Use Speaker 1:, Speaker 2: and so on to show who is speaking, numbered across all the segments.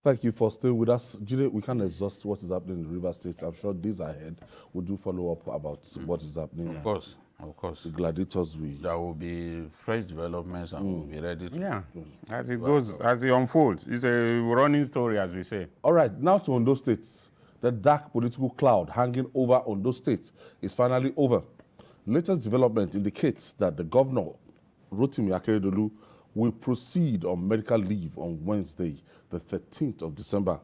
Speaker 1: Thank you for staying with us. Jide, we can't exhaust what is happening in the River States. I'm sure days ahead we do follow up about what is happening.
Speaker 2: Of course, of course.
Speaker 1: The gladiators
Speaker 2: There will be fresh developments and we'll be ready to...
Speaker 3: Yeah, as it goes, as it unfolds. It's a running story, as we say.
Speaker 1: All right, now to Ondo State. The dark political cloud hanging over Ondo State is finally over. Latest development indicates that the governor, Rotimi Akeredolu, will proceed on medical leave on Wednesday, the 13th of December,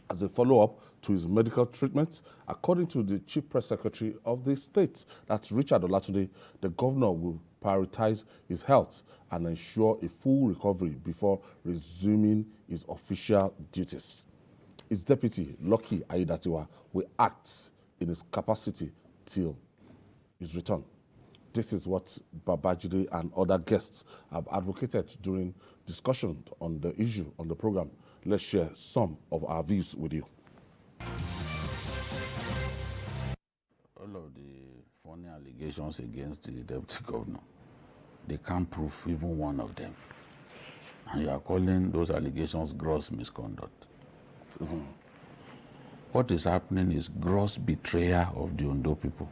Speaker 1: as a follow-up to his medical treatment. According to the Chief Press Secretary of the state, that's Richard Olatunde, the governor will prioritize his health and ensure a full recovery before resuming his official duties. His deputy, Lucky Aiyedatiwa, will act in his capacity till his return. This is what Babajide and other guests have advocated during discussion on the issue on the program. Let's share some of our views with you.
Speaker 2: All of the funny allegations against the deputy governor, they can't prove even one of them. And you are calling those allegations gross misconduct. What is happening is gross betrayal of the Ondo people.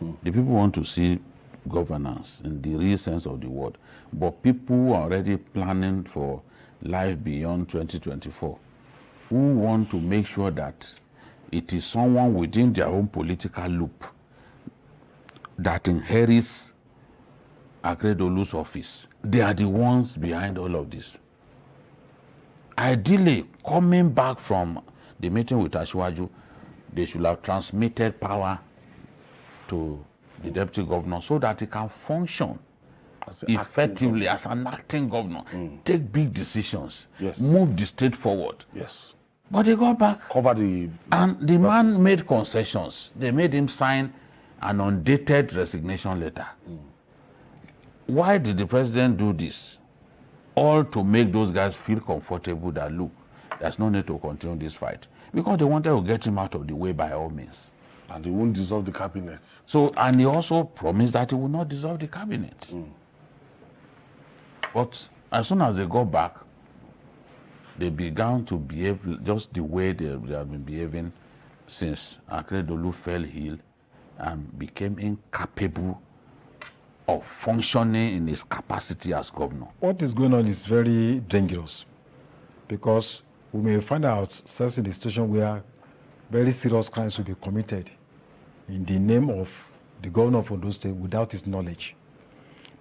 Speaker 2: The people want to see governance in the real sense of the word, but people who are already planning for life beyond 2024, who want to make sure that it is someone within their own political loop that inherits Akeredolu's office. They are the ones behind all of this. Ideally, coming back from the meeting with Asiwaju, they should have transmitted power to the deputy governor so that he can function effectively as an acting governor, take big decisions, move the state forward.
Speaker 1: Yes.
Speaker 2: But they got back.
Speaker 1: Cover the...
Speaker 2: And the man made concessions. They made him sign an undated resignation letter. Why did the president do this? All to make those guys feel comfortable that, look, there's no need to continue this fight. Because they wanted to get him out of the way by all means.
Speaker 1: And they won't dissolve the cabinet.
Speaker 2: So, and he also promised that he would not dissolve the cabinet. But as soon as they got back, they began to behave just the way they have been behaving since Akeredolu fell ill and became incapable of functioning in his capacity as governor.
Speaker 4: What is going on is very dangerous, because we may find ourselves in a situation where very serious crimes will be committed in the name of the governor of Ondo State without his knowledge,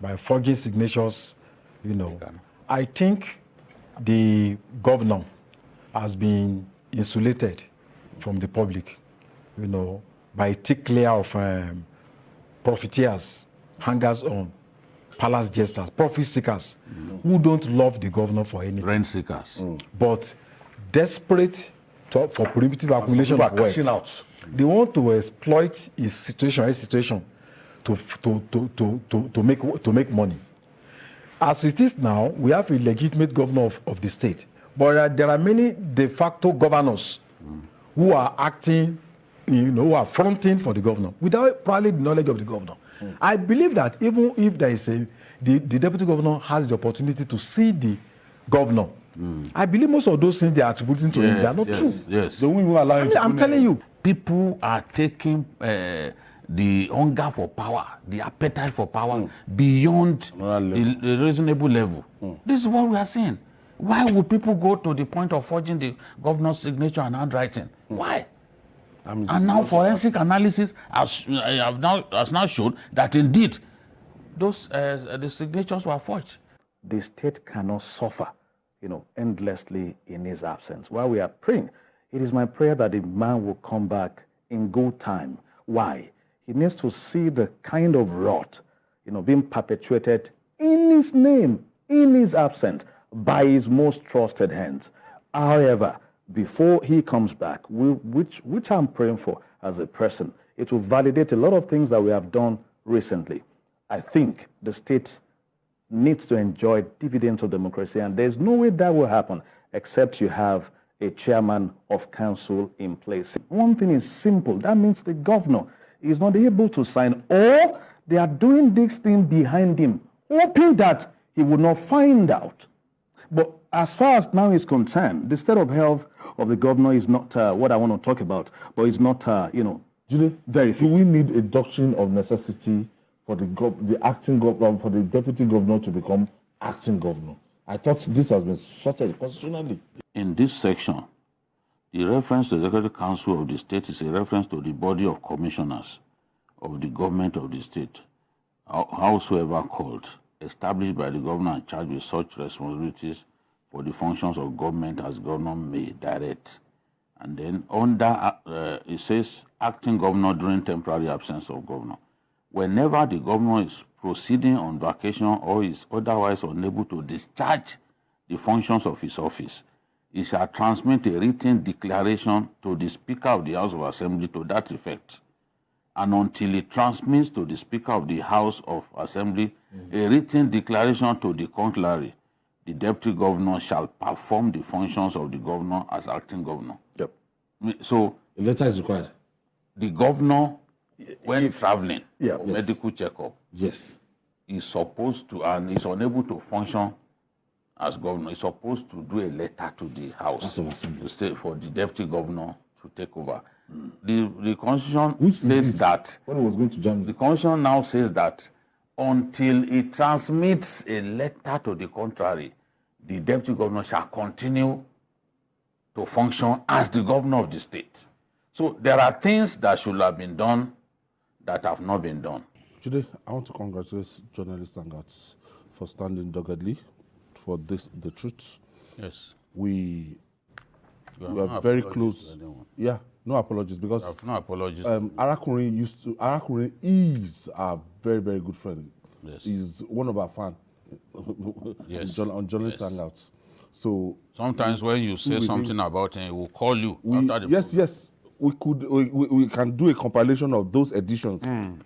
Speaker 4: by forging signatures, you know. I think the governor has been insulated from the public, you know, by a thick layer of profiteers, hangers-on, palace jesters, profit seekers, who don't love the governor for anything.
Speaker 2: Rent seekers.
Speaker 4: But desperate for primitive accumulation of wealth.
Speaker 1: Out.
Speaker 4: They want to exploit his situation to make money. As it is now, we have a legitimate governor of the state, but there are many de facto governors who are acting, you know, who are fronting for the governor without probably the knowledge of the governor. I believe that even if there is the deputy governor has the opportunity to see the governor, I believe most of those things they are attributing to him, they are not true.
Speaker 2: Yes.
Speaker 1: They won't even allow him to
Speaker 4: I'm telling you.
Speaker 2: People are taking the hunger for power, the appetite for power beyond the reasonable level. This is what we are seeing. Why would people go to the point of forging the governor's signature and handwriting? Why? And now forensic analysis has now shown that indeed those the signatures were forged.
Speaker 5: The state cannot suffer, you know, endlessly in his absence. While we are praying, it is my prayer that the man will come back in good time. Why? He needs to see the kind of rot, you know, being perpetuated in his name, in his absence, by his most trusted hands. However, before he comes back, which I'm praying for as a person, it will validate a lot of things that we have done recently. I think the state needs to enjoy dividends of democracy, and there's no way that will happen except you have a chairman of council in place. One thing is simple. That means the governor is not able to sign, or they are doing this thing behind him, hoping that he would not find out. But as far as now is concerned, the state of health of the governor is not what I want to talk about, but it's not,
Speaker 1: Jude,
Speaker 5: very
Speaker 1: do
Speaker 5: fit.
Speaker 1: we need a doctrine of necessity for the acting governor, for the deputy governor to become acting governor? I thought this has been sorted constitutionally.
Speaker 2: In this section, the reference to the Executive Council of the state is a reference to the body of commissioners of the government of the state, howsoever called, established by the governor and charged with such responsibilities for the functions of government as governor may direct. And then under, it says, acting governor during temporary absence of governor. Whenever the governor is proceeding on vacation or is otherwise unable to discharge the functions of his office, he shall transmit a written declaration to the Speaker of the House of Assembly to that effect. And until he transmits to the Speaker of the House of Assembly a written declaration to the contrary, the deputy governor shall perform the functions of the governor as acting governor.
Speaker 5: Yep.
Speaker 2: So
Speaker 1: A letter is required.
Speaker 2: the governor, when traveling
Speaker 5: Yeah,
Speaker 2: for
Speaker 5: yes.
Speaker 2: medical checkup,
Speaker 1: Yes.
Speaker 2: is supposed to, and is unable to function as governor, is supposed to do a letter to the House
Speaker 1: of Assembly.
Speaker 2: to say for the deputy governor to take over. The Constitution
Speaker 1: Which
Speaker 2: says
Speaker 1: is
Speaker 2: that,
Speaker 1: when it was going to Germany.
Speaker 2: the Constitution now says that until it transmits a letter to the contrary, the deputy governor shall continue to function as the governor of the state. So there are things that should have been done that have not been done.
Speaker 1: Today, I want to congratulate journalists and guards for standing doggedly for this, the truth.
Speaker 2: Yes.
Speaker 1: We
Speaker 2: have
Speaker 1: are
Speaker 2: no
Speaker 1: very
Speaker 2: apologies
Speaker 1: close.
Speaker 2: to anyone.
Speaker 1: Yeah, no apologies because
Speaker 2: I have no apologies.
Speaker 1: Arakunrin is our very, very good friend.
Speaker 2: Yes.
Speaker 1: He's one of our fans
Speaker 2: Yes.
Speaker 1: on journalist
Speaker 2: Yes.
Speaker 1: hangouts. So
Speaker 2: Sometimes when you say something about him, he will call you after the
Speaker 1: yes,
Speaker 2: program.
Speaker 1: yes, we can do a compilation of those editions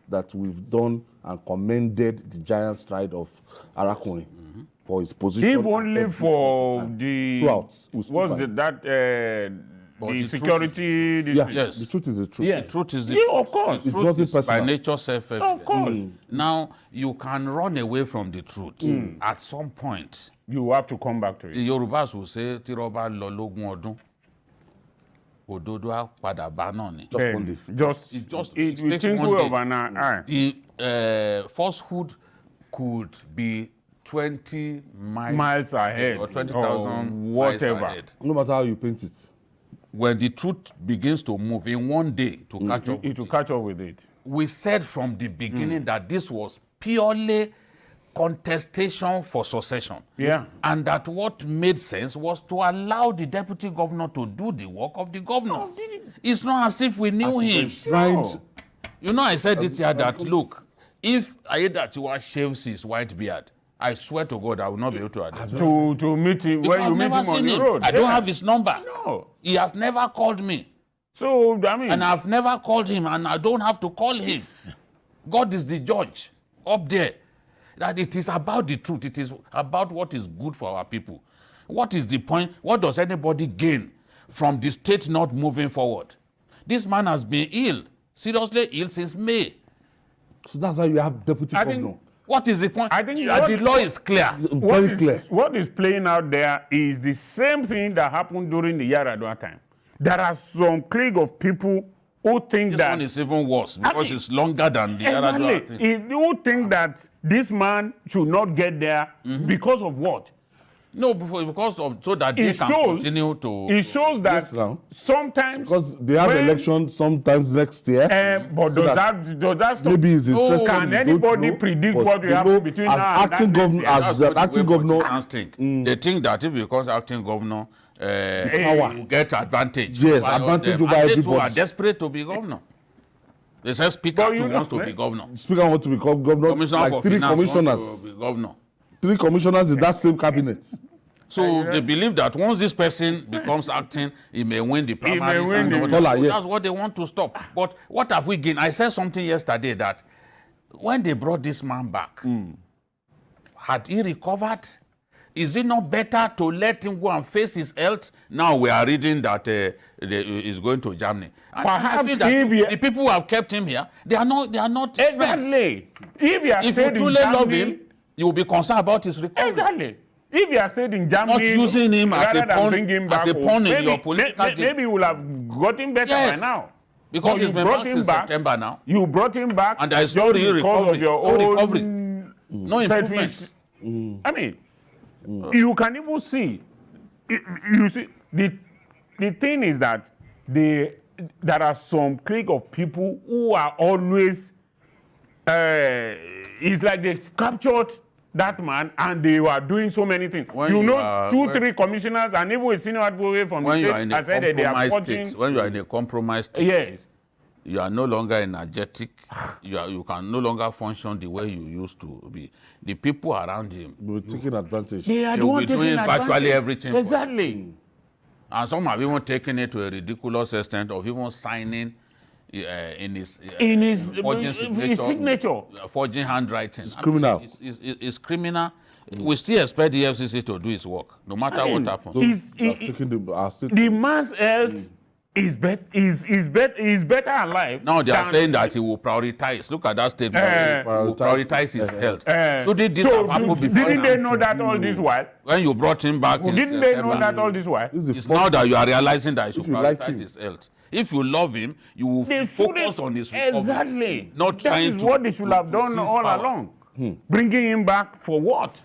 Speaker 1: that we've done and commended the giant stride of Arakunrin for his position.
Speaker 3: If only
Speaker 1: every
Speaker 3: for
Speaker 1: time.
Speaker 3: the
Speaker 1: Throughout, we stood by
Speaker 3: what's
Speaker 1: him.
Speaker 3: the
Speaker 2: the truth
Speaker 3: security.
Speaker 2: is
Speaker 3: the-
Speaker 1: Yeah,
Speaker 2: Yes.
Speaker 1: the truth is the truth.
Speaker 3: Yeah.
Speaker 2: Truth is the
Speaker 3: Yeah,
Speaker 2: truth.
Speaker 3: of course.
Speaker 1: It's
Speaker 2: Truth
Speaker 1: nothing
Speaker 2: is by
Speaker 1: personal.
Speaker 2: nature self-evident.
Speaker 3: Of course.
Speaker 2: Now, you can run away from the truth. At some point,
Speaker 3: You have to come back to
Speaker 2: the
Speaker 3: it.
Speaker 2: Yorubas will say, Tiroba lọ lógún ọdún, òdodo á padà bá náà ni.
Speaker 1: Just one day.
Speaker 2: It
Speaker 3: we
Speaker 2: takes
Speaker 3: think
Speaker 2: one
Speaker 3: of
Speaker 2: day.
Speaker 3: an eye.
Speaker 2: The falsehood could be 20
Speaker 3: Miles ahead
Speaker 2: or 20,000
Speaker 3: or
Speaker 2: miles
Speaker 3: whatever.
Speaker 2: ahead.
Speaker 1: No matter how you paint it.
Speaker 2: When the truth begins to move in one day to catch up
Speaker 3: It
Speaker 2: with
Speaker 3: will
Speaker 2: it.
Speaker 3: catch up with it.
Speaker 2: We said from the beginning that this was purely contestation for succession.
Speaker 3: Yeah.
Speaker 2: And that what made sense was to allow the deputy governor to do the work of the governor. It's not as if we knew him.
Speaker 1: Enshrined.
Speaker 2: You know, I said it here that, look, if Aiyedatiwa shaves his white beard, I swear to God, I will not be able to identify.
Speaker 3: To meet him
Speaker 2: Because
Speaker 3: when you
Speaker 2: I've
Speaker 3: meet
Speaker 2: never
Speaker 3: him on
Speaker 2: seen
Speaker 3: the
Speaker 2: him.
Speaker 3: road.
Speaker 2: I don't
Speaker 3: Yeah.
Speaker 2: have his number.
Speaker 3: No.
Speaker 2: He has never called me.
Speaker 3: So I mean,
Speaker 2: And I've never called him, and I don't have to call him. God is the judge up there. That it is about the truth. It is about what is good for our people. What is the point? What does anybody gain from the state not moving forward? This man has been ill, seriously ill since May.
Speaker 1: So that's why you have deputy
Speaker 3: I
Speaker 1: governor.
Speaker 3: think-
Speaker 2: What is the point?
Speaker 3: I think
Speaker 2: The law is clear.
Speaker 1: Very clear.
Speaker 3: What is playing out there is the same thing that happened during the Yaradua time. There are some clique of people who think
Speaker 2: This
Speaker 3: that
Speaker 2: one is even worse because
Speaker 3: mean-
Speaker 2: it's longer than the other
Speaker 3: exactly,
Speaker 2: thing.
Speaker 3: who think that this man should not get there because of what?
Speaker 2: No, because of so that they
Speaker 3: It
Speaker 2: can
Speaker 3: shows-
Speaker 2: continue to.
Speaker 3: It shows that
Speaker 1: Yes, now.
Speaker 3: sometimes
Speaker 1: Because they have
Speaker 3: when-
Speaker 1: elections sometimes next year.
Speaker 3: but
Speaker 1: so
Speaker 3: does that stop?
Speaker 1: maybe it's interesting.
Speaker 3: Can
Speaker 1: we don't
Speaker 3: anybody
Speaker 1: know,
Speaker 3: predict
Speaker 1: but
Speaker 3: what will
Speaker 1: they
Speaker 3: happen
Speaker 1: know
Speaker 3: between
Speaker 1: as
Speaker 3: now and
Speaker 1: acting
Speaker 3: that
Speaker 1: governor,
Speaker 3: next year?
Speaker 1: as
Speaker 2: That's
Speaker 1: the
Speaker 2: what the
Speaker 1: acting
Speaker 2: way
Speaker 1: governor,
Speaker 2: politicians think. They think that if he becomes acting governor,
Speaker 1: Power.
Speaker 2: he will get advantage.
Speaker 1: Yes,
Speaker 2: over
Speaker 1: advantage
Speaker 2: them.
Speaker 1: over
Speaker 2: And they too
Speaker 1: everybody.
Speaker 2: are desperate to be governor. They say Speaker
Speaker 3: But you
Speaker 2: too wants
Speaker 3: know,
Speaker 2: to be governor.
Speaker 1: Speaker want to become governor,
Speaker 2: Commissioner
Speaker 1: like
Speaker 2: for
Speaker 1: three
Speaker 2: Finance wants
Speaker 1: commissioners.
Speaker 2: to be governor.
Speaker 1: Three commissioners in that same cabinet.
Speaker 2: So they believe that once this person becomes acting, he may win the primaries.
Speaker 3: win
Speaker 2: and
Speaker 3: the-
Speaker 2: all that.
Speaker 1: Dollar,
Speaker 2: So
Speaker 1: yes.
Speaker 2: that's what they want to stop. But what have we gained? I said something yesterday that when they brought this man back, had he recovered? Is it not better to let him go and face his health? Now we are reading that he's going to Germany. And I
Speaker 3: Perhaps
Speaker 2: feel that
Speaker 3: if he-
Speaker 2: the people who have kept him here, they are not friends.
Speaker 3: Exactly. If you are
Speaker 2: If
Speaker 3: stayed
Speaker 2: you
Speaker 3: in
Speaker 2: truly love
Speaker 3: Germany-
Speaker 2: him, you will be concerned about his recovery.
Speaker 3: Exactly. If you are stayed in Germany,
Speaker 2: Not using him as
Speaker 3: rather
Speaker 2: a
Speaker 3: than
Speaker 2: pawn,
Speaker 3: bring him
Speaker 2: as
Speaker 3: back
Speaker 2: a
Speaker 3: home,
Speaker 2: pawn in
Speaker 3: maybe,
Speaker 2: your political game.
Speaker 3: maybe you will have gotten better
Speaker 2: Yes.
Speaker 3: by now.
Speaker 2: Because
Speaker 3: But
Speaker 2: he's
Speaker 3: you
Speaker 2: been
Speaker 3: brought
Speaker 2: back
Speaker 3: him
Speaker 2: since
Speaker 3: back.
Speaker 2: September now.
Speaker 3: You brought him back,
Speaker 2: And there is
Speaker 3: just
Speaker 2: no real
Speaker 3: because
Speaker 2: recovery.
Speaker 3: of your
Speaker 2: No
Speaker 3: own
Speaker 2: recovery. No
Speaker 3: selfish.
Speaker 2: improvement.
Speaker 3: I mean, you can even see. You see, the thing is that there are some clique of people who are always. It's like they captured that man and they were doing so many things.
Speaker 2: When
Speaker 3: you
Speaker 2: you
Speaker 3: know,
Speaker 2: are-
Speaker 3: 2-3 commissioners and even a senior advocate from
Speaker 2: When
Speaker 3: the
Speaker 2: you are in
Speaker 3: state
Speaker 2: a
Speaker 3: has said that they are
Speaker 2: compromised
Speaker 3: forging.
Speaker 2: state, when you are in a compromised state,
Speaker 3: Yes.
Speaker 2: you are no longer energetic. You can no longer function the way you used to be. The people around him,
Speaker 1: We're taking advantage.
Speaker 3: They are
Speaker 2: They
Speaker 3: the
Speaker 2: will
Speaker 3: one
Speaker 2: be
Speaker 3: taking
Speaker 2: doing
Speaker 3: advantage.
Speaker 2: virtually everything for
Speaker 3: Exactly.
Speaker 2: and some have even taken it to a ridiculous extent of even signing in his forging
Speaker 3: signature.
Speaker 2: forging handwriting.
Speaker 1: It's criminal.
Speaker 2: It's criminal. We still expect the FCC to do its work, no matter what happens.
Speaker 1: Those that have taken our state.
Speaker 3: The man's health is better alive.
Speaker 2: Now they are
Speaker 3: than-
Speaker 2: saying that he will prioritize. Look at that statement. He will prioritize his health.
Speaker 3: So
Speaker 2: Shouldn't this have happened before
Speaker 3: didn't they
Speaker 2: now?
Speaker 3: know that all this while?
Speaker 2: When you brought him back in
Speaker 3: Didn't they know
Speaker 2: September,
Speaker 3: that all this while?
Speaker 1: This is
Speaker 2: it's
Speaker 1: the
Speaker 2: now
Speaker 1: first-
Speaker 2: that you are realizing that he should
Speaker 1: you like
Speaker 2: prioritize
Speaker 1: him.
Speaker 2: his health. If you love him, you will
Speaker 3: They
Speaker 2: focus
Speaker 3: shouldn't-
Speaker 2: on his recovery.
Speaker 3: Exactly.
Speaker 2: Not
Speaker 3: That
Speaker 2: trying
Speaker 3: is
Speaker 2: to
Speaker 3: what they should have done
Speaker 2: seize
Speaker 3: all
Speaker 2: power.
Speaker 3: along. Bringing him back for what?